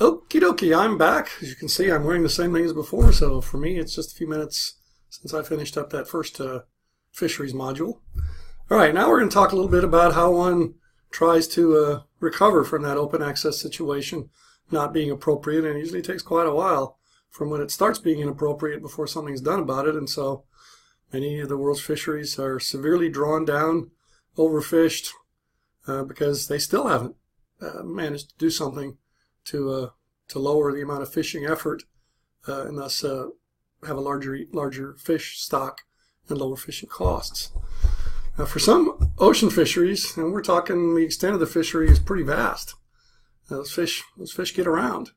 Okie dokie, I'm back. As you can see, I'm wearing the same thing as before, so for me it's just a few minutes since I finished up that first fisheries module. All right, now we're going to talk a little bit about how one tries to recover from that open access situation not being appropriate, and it usually takes quite a while from when it starts being inappropriate before something's done about it, and so many of the world's fisheries are severely drawn down, overfished, because they still haven't managed to do something to lower the amount of fishing effort and thus have a larger fish stock and lower fishing costs. For some ocean fisheries, and we're talking the extent of the fishery is pretty vast. Those fish get around.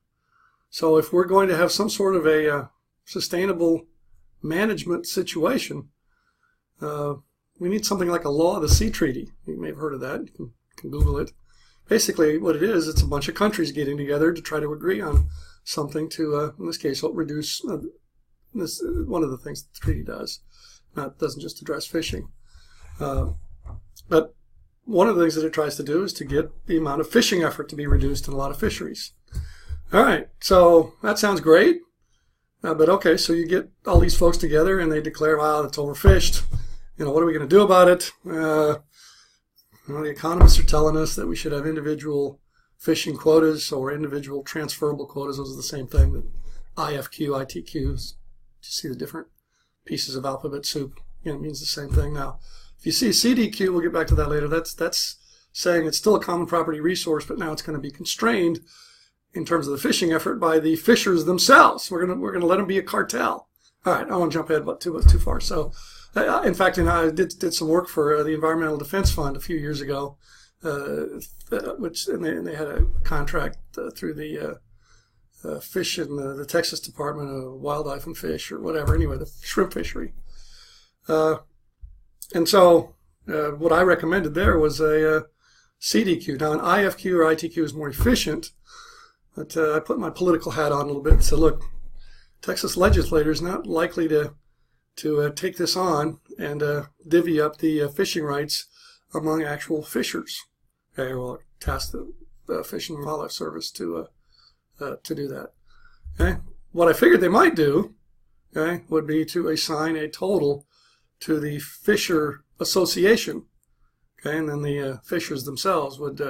So if we're going to have some sort of a sustainable management situation, we need something like a Law of the Sea Treaty. You may have heard of that. You can Google it. Basically, what it is, it's a bunch of countries getting together to try to agree on something to, in this case, reduce this. One of the things the treaty does. It doesn't just address fishing. But one of the things that it tries to do is to get the amount of fishing effort to be reduced in a lot of fisheries. All right, so that sounds great. But okay, so you get all these folks together and they declare, wow, it's overfished. What are we going to do about it? The economists are telling us that we should have individual fishing quotas or individual transferable quotas. Those are the same thing. That IFQ, ITQs. You see the different pieces of alphabet soup. It means the same thing. Now, if you see CDQ, we'll get back to that later. That's saying it's still a common property resource, but now it's going to be constrained in terms of the fishing effort by the fishers themselves. We're gonna let them be a cartel. All right, I won't jump ahead too far. So. In fact, I did some work for the Environmental Defense Fund a few years ago, and they had a contract through the fish in the Texas Department of Wildlife and Fish or whatever. Anyway, the shrimp fishery. And so what I recommended there was a CDQ. Now, an IFQ or ITQ is more efficient, but I put my political hat on a little bit and said, look, Texas legislators not likely to take this on and divvy up the fishing rights among actual fishers. Okay, well, task the Fish and Wildlife Service to do that. Okay, what I figured they might do, okay, would be to assign a total to the Fisher Association. Okay, and then the fishers themselves would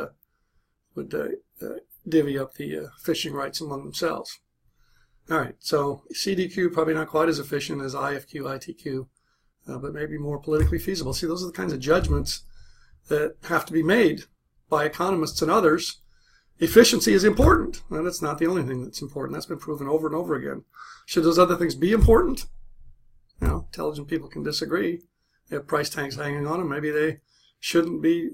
divvy up the fishing rights among themselves. All right, so CDQ probably not quite as efficient as IFQ, ITQ, but maybe more politically feasible. See, those are the kinds of judgments that have to be made by economists and others. Efficiency is important, and that's not the only thing that's important. That's been proven over and over again. Should those other things be important? Intelligent people can disagree. They have price tags hanging on them. Maybe they shouldn't be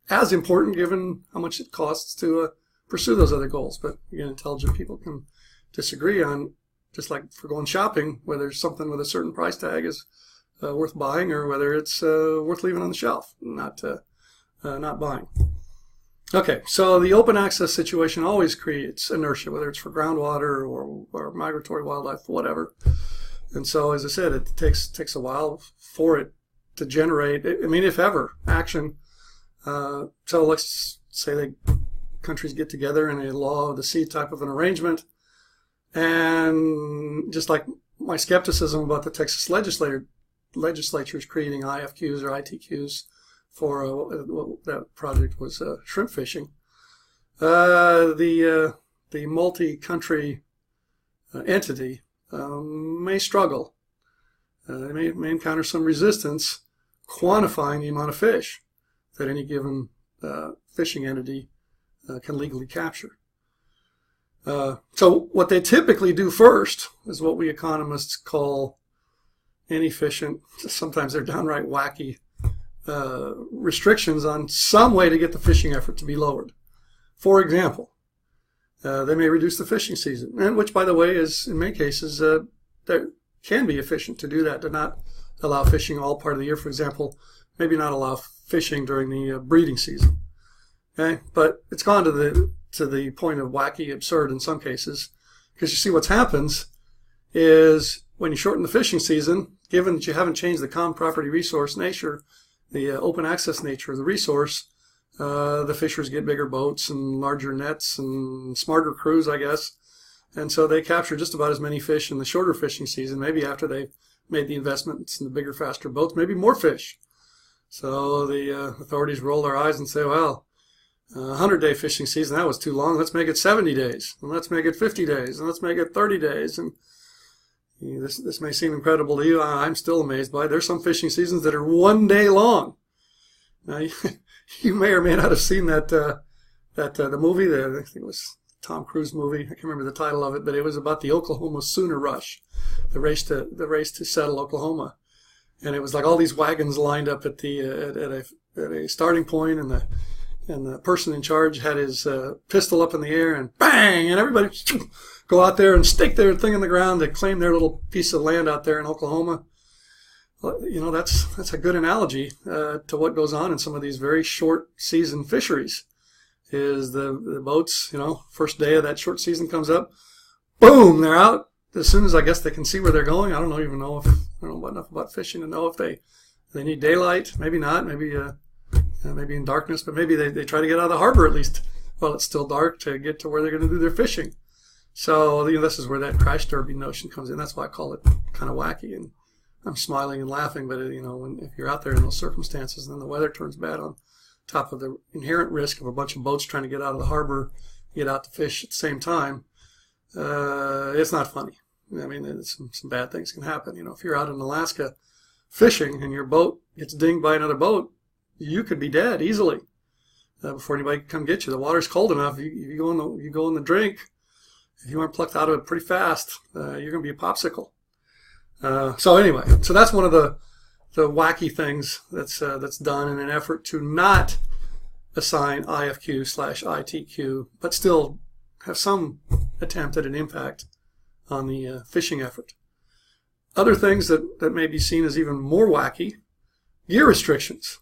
as important given how much it costs to pursue those other goals. But again, intelligent people can disagree on, just like for going shopping, whether something with a certain price tag is worth buying or whether it's worth leaving on the shelf, not buying. Okay, so the open access situation always creates inertia, whether it's for groundwater or migratory wildlife, whatever. And so, as I said, it takes a while for it to generate, if ever, action. So let's say the countries get together in a Law of the Sea type of an arrangement. And just like my skepticism about the Texas legislatures creating IFQs or ITQs for that project was shrimp fishing, the multi-country entity may struggle. They may encounter some resistance quantifying the amount of fish that any given fishing entity can legally capture. So what they typically do first is what we economists call inefficient, sometimes they're downright wacky, restrictions on some way to get the fishing effort to be lowered. For example, they may reduce the fishing season, and which, by the way, is in many cases that can be efficient to do that, to not allow fishing all part of the year. For example, maybe not allow fishing during the breeding season. Okay, but it's gone to the point of wacky, absurd in some cases, because you see what happens is when you shorten the fishing season, given that you haven't changed the common property resource nature, the open access nature of the resource, the fishers get bigger boats and larger nets and smarter crews, I guess. And so they capture just about as many fish in the shorter fishing season, maybe after they made the investments in the bigger, faster boats, maybe more fish. So the authorities roll their eyes and say, well, 100-day fishing season, that was too long. Let's make it 70 days, and let's make it 50 days, and let's make it 30 days. And this may seem incredible to you. I'm still amazed by it. There's some fishing seasons that are 1 day long. Now, you may or may not have seen that the movie. I think it was Tom Cruise movie. I can't remember the title of it, but it was about the Oklahoma Sooner Rush, the race to settle Oklahoma. And it was like all these wagons lined up at a starting point, and the person in charge had his pistol up in the air, and bang, and everybody go out there and stake their thing in the ground to claim their little piece of land out there in Oklahoma. Well, that's a good analogy to what goes on in some of these very short season fisheries. Is the boats, first day of that short season comes up, boom, they're out as soon as I guess they can see where they're going. I don't know enough about fishing to know if they need daylight, maybe not, maybe in darkness, but maybe they try to get out of the harbor at least while it's still dark to get to where they're going to do their fishing. So this is where that crash derby notion comes in. That's why I call it kind of wacky, and I'm smiling and laughing, but if you're out there in those circumstances and then the weather turns bad on top of the inherent risk of a bunch of boats trying to get out of the harbor, get out to fish at the same time, it's not funny. I mean, some bad things can happen. If you're out in Alaska fishing and your boat gets dinged by another boat, you could be dead easily before anybody can come get you. The water's cold enough. You go in the drink. If you aren't plucked out of it pretty fast, you're going to be a popsicle. So anyway, so that's one of the wacky things that's done in an effort to not assign IFQ/ITQ, but still have some attempt at an impact on the fishing effort. Other things that may be seen as even more wacky, gear restrictions.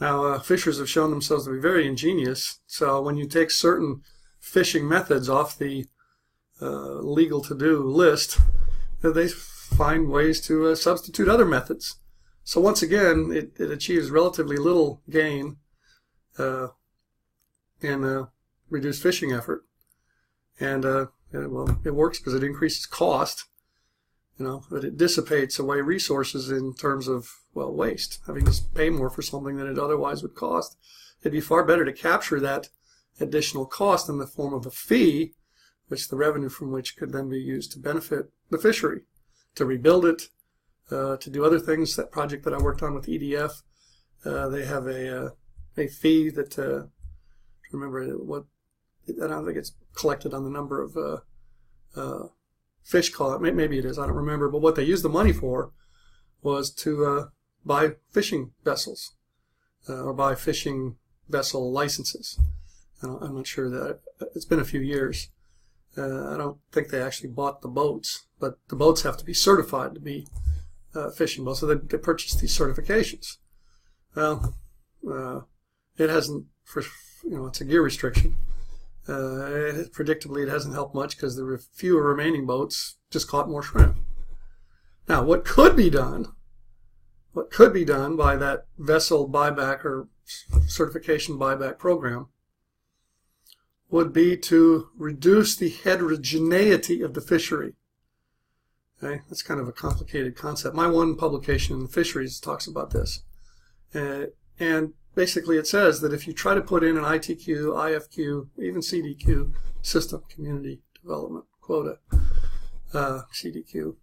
Now, fishers have shown themselves to be very ingenious. So when you take certain fishing methods off the legal to-do list, they find ways to substitute other methods. So once again, it achieves relatively little gain in reduced fishing effort. And it works because it increases cost, but it dissipates away resources in terms of, waste, having to pay more for something than it otherwise would cost. It'd be far better to capture that additional cost in the form of a fee, which the revenue from which could then be used to benefit the fishery, to rebuild it, to do other things. That project that I worked on with EDF, they have a fee that, remember what, I don't think it's collected on the number of fish caught. Maybe it is, I don't remember. But what they used the money for was to buy fishing vessels or buy fishing vessel licenses. I'm not sure that it's been a few years. I don't think they actually bought the boats, but the boats have to be certified to be fishing boats, so they purchased these certifications. Well, it hasn't, it's a gear restriction. Predictably, it hasn't helped much because the fewer remaining boats just caught more shrimp. Now, what could be done by that vessel buyback or certification buyback program would be to reduce the heterogeneity of the fishery. Okay, that's kind of a complicated concept. My one publication in Fisheries talks about this. And basically it says that if you try to put in an ITQ, IFQ, even CDQ system, community development quota, CDQ,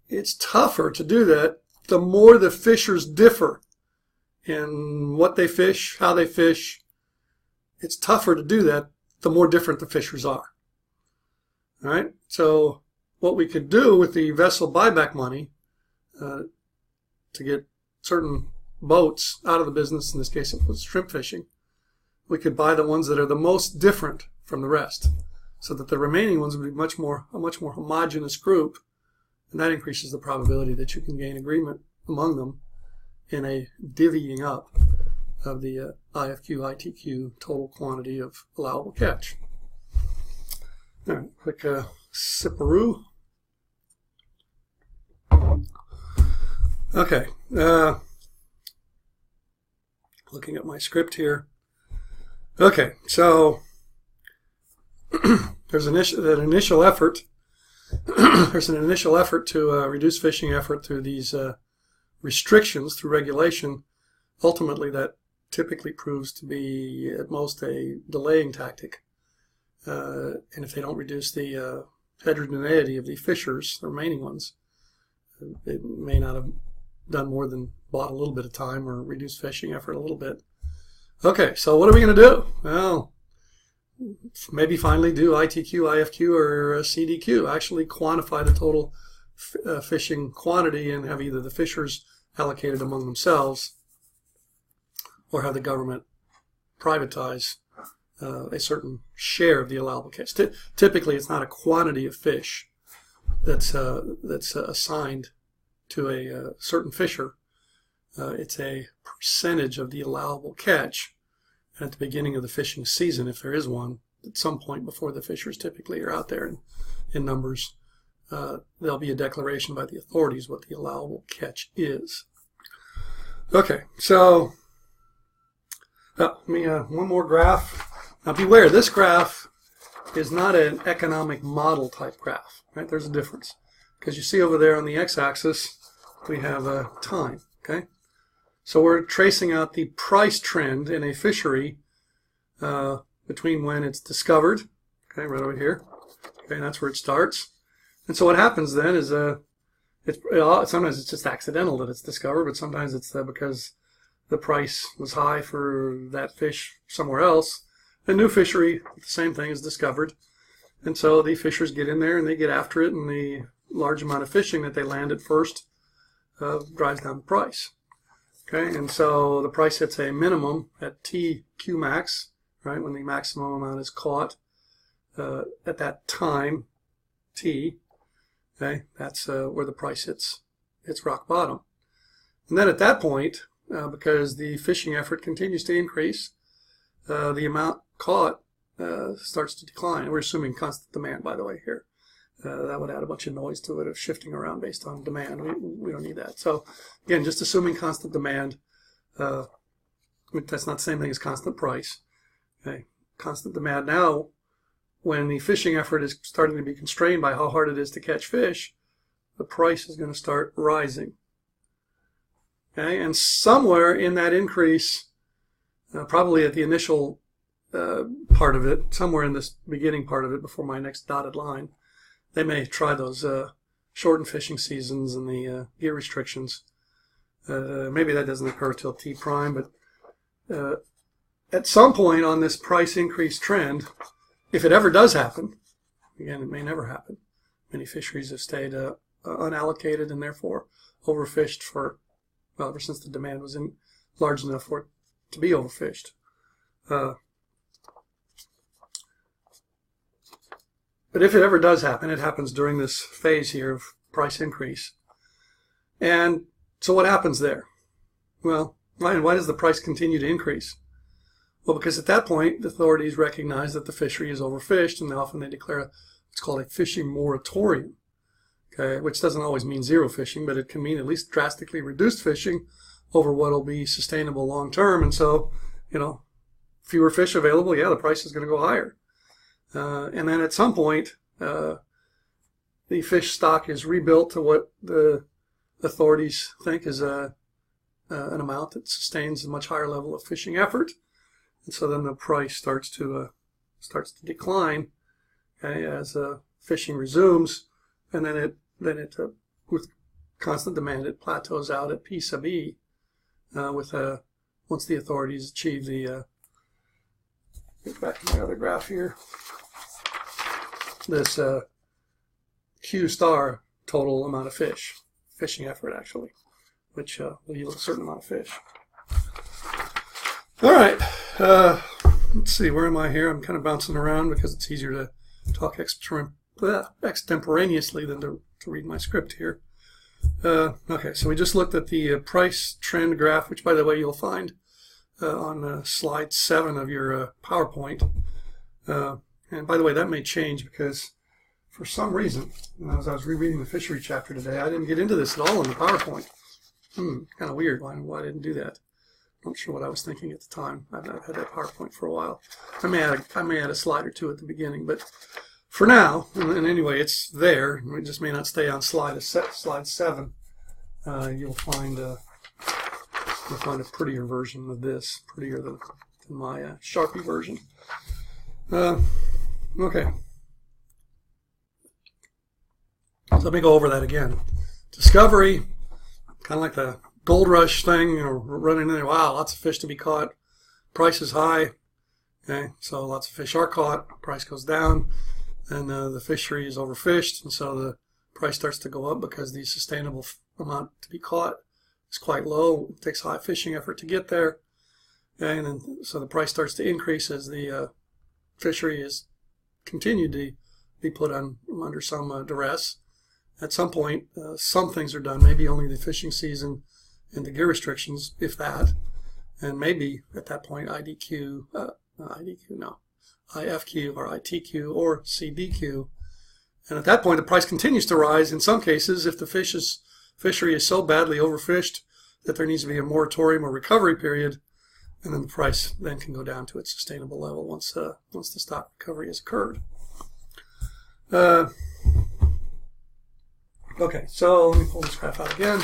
it's tougher to do that the more the fishers differ in what they fish, how they fish. It's tougher to do that the more different the fishers are. All right? So what we could do with the vessel buyback money to get certain boats out of the business, in this case it was shrimp fishing, we could buy the ones that are the most different from the rest so that the remaining ones would be a much more homogeneous group, and that increases the probability that you can gain agreement among them in a divvying up of the IFQ, ITQ total quantity of allowable catch. All right, quick sipperoo. Okay, looking at my script here. Okay, so there's an initial effort. There's an initial effort to reduce fishing effort through these restrictions, through regulation. Ultimately, that typically proves to be at most a delaying tactic. And if they don't reduce the heterogeneity of the fishers, the remaining ones, they may not have done more than bought a little bit of time or reduced fishing effort a little bit. Okay, so what are we going to do? Well, maybe finally do ITQ, IFQ, or CDQ. Actually quantify the total fishing quantity and have either the fishers allocated among themselves or have the government privatize a certain share of the allowable catch. Typically, it's not a quantity of fish that's assigned to a certain fisher. It's a percentage of the allowable catch at the beginning of the fishing season, if there is one, at some point before the fishers typically are out there in numbers. There'll be a declaration by the authorities what the allowable catch is. Okay, so one more graph. Now beware, this graph is not an economic model type graph, right? There's a difference. Because you see over there on the x-axis, we have time, okay? So we're tracing out the price trend in a fishery between when it's discovered, okay, right over here. Okay, and that's where it starts. And so what happens then is sometimes it's just accidental that it's discovered, but sometimes it's because the price was high for that fish somewhere else. A new fishery, the same thing, is discovered. And so the fishers get in there and they get after it, and the large amount of fishing that they land at first drives down the price. Okay, and so the price hits a minimum at TQ max, right, when the maximum amount is caught at that time, T. Okay, that's where the price hits rock bottom. And then at that point, because the fishing effort continues to increase, the amount caught starts to decline. We're assuming constant demand, by the way, here. That would add a bunch of noise to it of shifting around based on demand. We don't need that. So again, just assuming constant demand. That's not the same thing as constant price. Okay, constant demand. Now, when the fishing effort is starting to be constrained by how hard it is to catch fish, the price is going to start rising. Okay, and somewhere in that increase, probably at the initial part of it, somewhere in this beginning part of it before my next dotted line, they may try those shortened fishing seasons and the gear restrictions. Maybe that doesn't occur till T prime, but at some point on this price increase trend, if it ever does happen, again, it may never happen. Many fisheries have stayed unallocated and therefore overfished for, well, ever since the demand was large enough for it to be overfished. But if it ever does happen, it happens during this phase here of price increase. And so what happens there? Well, why does the price continue to increase? Well, because at that point, the authorities recognize that the fishery is overfished, and often they declare what's called a fishing moratorium, okay, which doesn't always mean zero fishing, but it can mean at least drastically reduced fishing over what will be sustainable long term. And so, fewer fish available, yeah, the price is going to go higher. And then at some point, the fish stock is rebuilt to what the authorities think is an amount that sustains a much higher level of fishing effort. And so then the price starts to decline, okay, as fishing resumes, and then it with constant demand it plateaus out at P sub E once the authorities achieve the get back to my other graph here. This Q star total amount of fishing effort actually, which will yield a certain amount of fish. All right, let's see, where am I here? I'm kind of bouncing around because it's easier to talk extemporaneously than to read my script here. Okay, so we just looked at the price trend graph, which by the way you'll find on slide 7 of your PowerPoint. And by the way, that may change because for some reason, as I was rereading the fishery chapter today, I didn't get into this at all in the PowerPoint. Kind of weird. Why I didn't do that? not sure what I was thinking at the time. I've had that PowerPoint for a while. I may add a slide or two at the beginning, but for now, and anyway, it's there. It just may not stay on slide 7. You'll find a prettier version of this, prettier than my Sharpie version. Okay. So let me go over that again. Discovery, kind of like the gold rush thing, you know, running in there. Wow, lots of fish to be caught. Price is high. Okay, so lots of fish are caught. Price goes down, and the fishery is overfished, and so the price starts to go up because the sustainable amount to be caught is quite low. It takes high fishing effort to get there, and then, so the price starts to increase as the fishery is continued to be put under some duress. At some point, some things are done, maybe only the fishing season and the gear restrictions, if that, and maybe at that point IFQ or ITQ or CDQ, and at that point the price continues to rise. In some cases, if the fishery is so badly overfished that there needs to be a moratorium or recovery period, and then the price then can go down to its sustainable level once the stock recovery has occurred. Okay, so let me pull this graph out again.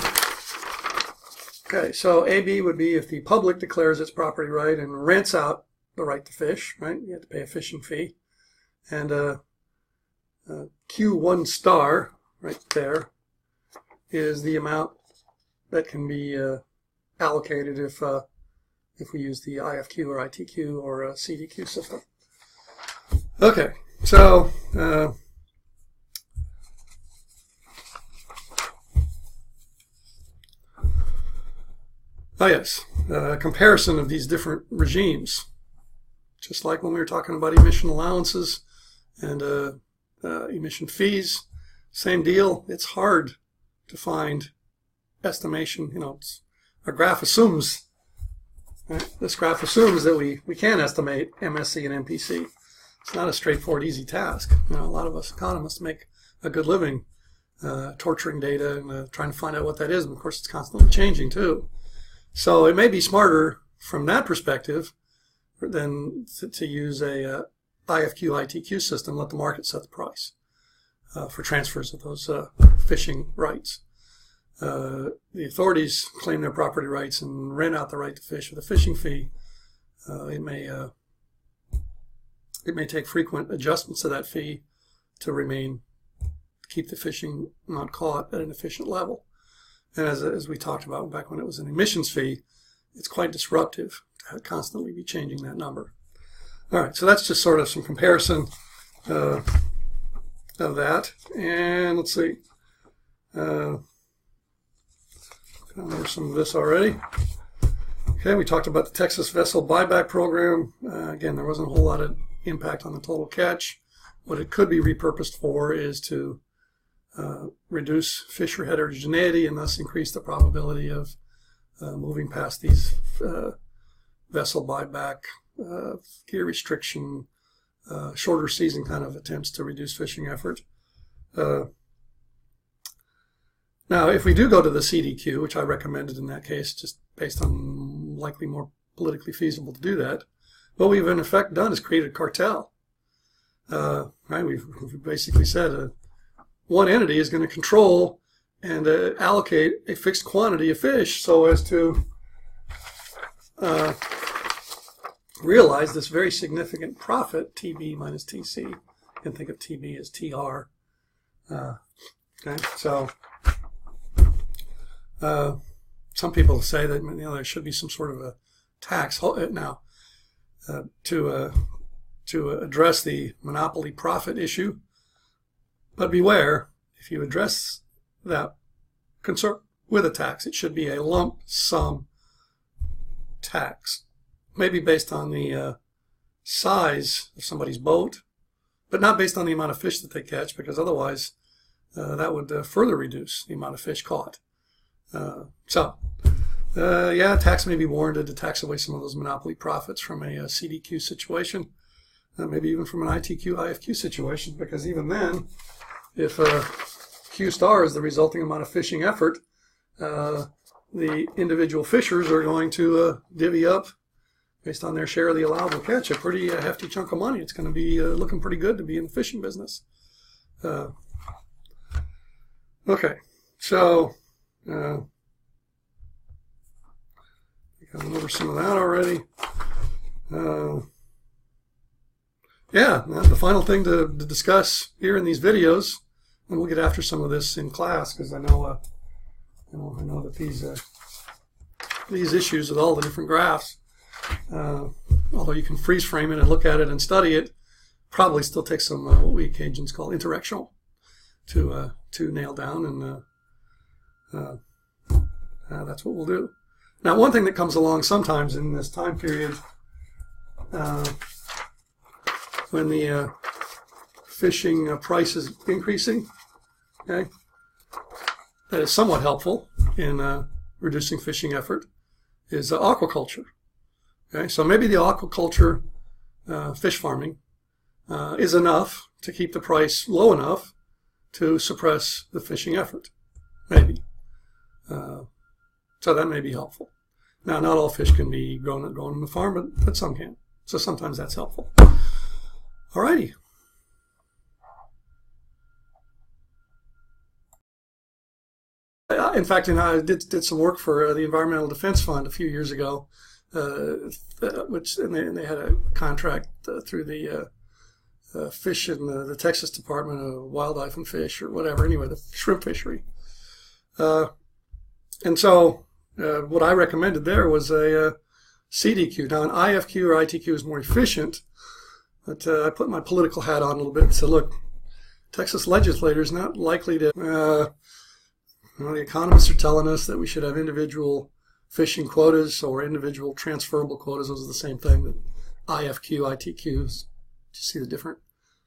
Okay, so AB would be if the public declares its property right and rents out the right to fish, right? You have to pay a fishing fee. And Q1 star, right there, is the amount that can be allocated if we use the IFQ or ITQ or CDQ system. Okay, so yes, comparison of these different regimes. Just like when we were talking about emission allowances and emission fees, same deal. It's hard to find estimation. You know, our graph assumes, this graph assumes that we can estimate MSC and MPC. It's not a straightforward, easy task. You know, a lot of us economists make a good living torturing data and trying to find out what that is. And of course, it's constantly changing too. So it may be smarter from that perspective than to use a IFQ, ITQ system, let the market set the price for transfers of those fishing rights. The authorities claim their property rights and rent out the right to fish with a fishing fee. It may take frequent adjustments to that fee to keep the fishing not caught at an efficient level. And as we talked about back when it was an emissions fee, it's quite disruptive to constantly be changing that number. All right, so that's just sort of some comparison of that. And let's see. Covered some of this already. Okay, we talked about the Texas vessel buyback program. Again, there wasn't a whole lot of impact on the total catch. What it could be repurposed for is to reduce fishery heterogeneity and thus increase the probability of moving past these vessel buyback, gear restriction, shorter season kind of attempts to reduce fishing effort. Now, if we do go to the CDQ, which I recommended in that case, just based on likely more politically feasible to do that, what we've in effect done is created a cartel. Right? We've basically said one entity is going to control and allocate a fixed quantity of fish so as to realize this very significant profit, TB minus TC. You can think of TB as TR. Okay, so some people say that there should be some sort of a tax now to address the monopoly profit issue. But beware, if you address that concern with a tax, it should be a lump sum tax, maybe based on the size of somebody's boat, but not based on the amount of fish that they catch, because otherwise that would further reduce the amount of fish caught. Yeah, tax may be warranted to tax away some of those monopoly profits from a CDQ situation, maybe even from an ITQ, IFQ situation, because even then, if Q star is the resulting amount of fishing effort, the individual fishers are going to divvy up based on their share of the allowable catch a pretty hefty chunk of money. It's going to be looking pretty good to be in the fishing business. Okay, so I went over some of that already. Yeah, the final thing to discuss here in these videos, and we'll get after some of this in class because I know that these issues with all the different graphs, although you can freeze frame it and look at it and study it, probably still takes some what we Cajuns call interrectional to nail down, and that's what we'll do. Now, one thing that comes along sometimes in this time period, when the fishing price is increasing, okay, that is somewhat helpful in reducing fishing effort, is aquaculture. Okay, so maybe the aquaculture fish farming is enough to keep the price low enough to suppress the fishing effort, maybe. So that may be helpful. Now, not all fish can be grown on the farm, but some can. So sometimes that's helpful. Alrighty. In fact, I did some work for the Environmental Defense Fund a few years ago, which they had a contract through the fish in the Texas Department of Wildlife and Fish, or whatever. Anyway, the shrimp fishery. And so what I recommended there was a CDQ. Now, an IFQ or ITQ is more efficient, but I put my political hat on a little bit and said, look, Texas legislators not likely to, the economists are telling us that we should have individual fishing quotas or individual transferable quotas. Those are the same thing, that IFQ, ITQs. You see the different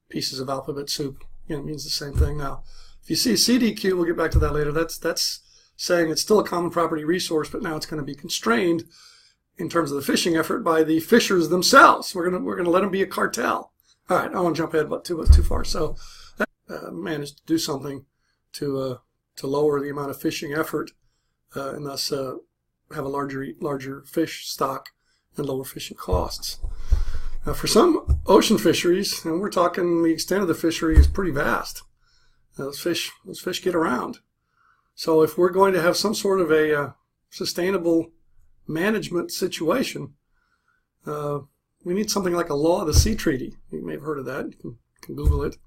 pieces of alphabet soup. It means the same thing. Now, if you see CDQ, we'll get back to that later. That's saying it's still a common property resource, but now it's going to be constrained in terms of the fishing effort by the fishers themselves. We're gonna let them be a cartel. All right, I won't jump ahead, but too far. So that managed to do something to lower the amount of fishing effort and thus have a larger fish stock and lower fishing costs. Now, for some ocean fisheries, and we're talking the extent of the fishery is pretty vast. Those fish get around. So if we're going to have some sort of a sustainable management situation, we need something like a law of the sea treaty. You may have heard of that. You can Google it.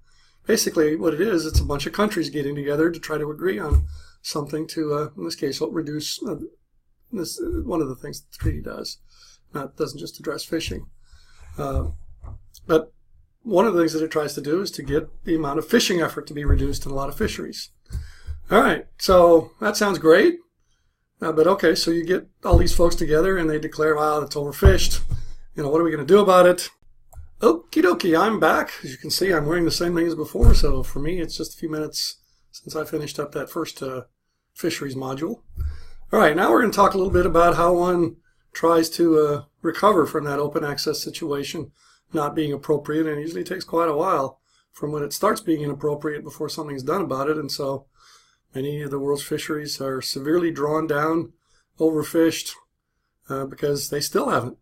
Basically, what it is, it's a bunch of countries getting together to try to agree on something to, in this case, reduce this. One of the things that the treaty does. It doesn't just address fishing. But one of the things that it tries to do is to get the amount of fishing effort to be reduced in a lot of fisheries. All right, so that sounds great. But okay, so you get all these folks together and they declare, wow, it's overfished. What are we going to do about it? Okie dokie, I'm back. As you can see, I'm wearing the same thing as before. So for me, it's just a few minutes since I finished up that first fisheries module. All right, now we're going to talk a little bit about how one tries to recover from that open access situation not being appropriate. And it usually takes quite a while from when it starts being inappropriate before something's done about it. And so many of the world's fisheries are severely drawn down, overfished, because they still haven't